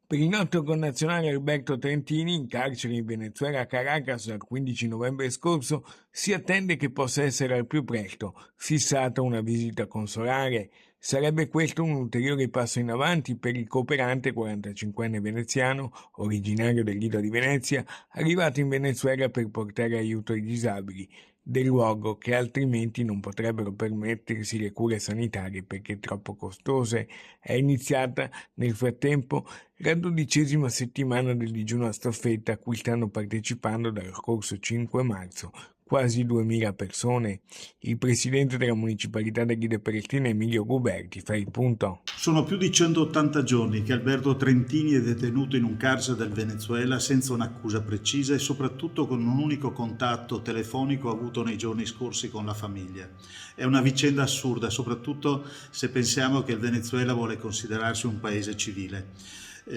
Per il noto connazionale Alberto Trentini, in carcere in Venezuela a Caracas dal 15 novembre scorso, si attende che possa essere al più presto fissata una visita consolare. Sarebbe questo un ulteriore passo in avanti per il cooperante 45enne veneziano, originario del Lido di Venezia, arrivato in Venezuela per portare aiuto ai disabili del luogo che altrimenti non potrebbero permettersi le cure sanitarie perché troppo costose. È iniziata nel frattempo la 12ª settimana del digiuno a staffetta a cui stanno partecipando dal scorso 5 marzo quasi 2000 persone. Il presidente della municipalità di Ghide Pelletrina, Emilio Guberti, fa il punto. Sono più di 180 giorni che Alberto Trentini è detenuto in un carcere del Venezuela senza un'accusa precisa e soprattutto con un unico contatto telefonico avuto nei giorni scorsi con la famiglia. È una vicenda assurda, soprattutto se pensiamo che il Venezuela vuole considerarsi un paese civile.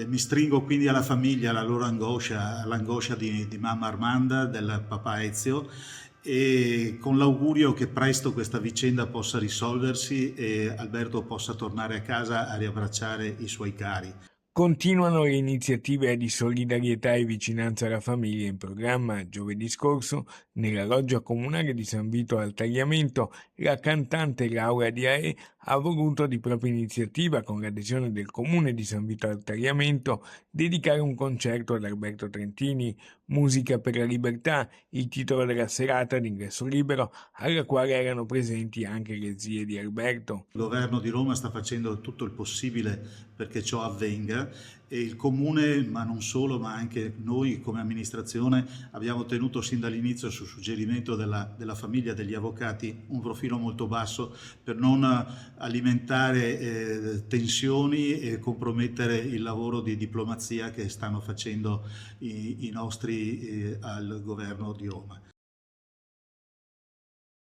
Mi stringo quindi alla famiglia, alla loro angoscia, all'angoscia di mamma Armanda, del papà Ezio, e con l'augurio che presto questa vicenda possa risolversi e Alberto possa tornare a casa a riabbracciare i suoi cari. Continuano le iniziative di solidarietà e vicinanza alla famiglia in programma. Giovedì scorso, nella loggia comunale di San Vito al Tagliamento, la cantante Laura Diae ha voluto di propria iniziativa, con l'adesione del comune di San Vito al Tagliamento, dedicare un concerto ad Alberto Trentini, Musica per la Libertà, il titolo della serata d'ingresso libero, alla quale erano presenti anche le zie di Alberto. Il governo di Roma sta facendo tutto il possibile perché ciò avvenga e il comune, ma non solo, ma anche noi come amministrazione abbiamo tenuto sin dall'inizio, su suggerimento della famiglia degli avvocati, un profilo molto basso per non alimentare tensioni e compromettere il lavoro di diplomazia che stanno facendo i nostri al governo di Roma.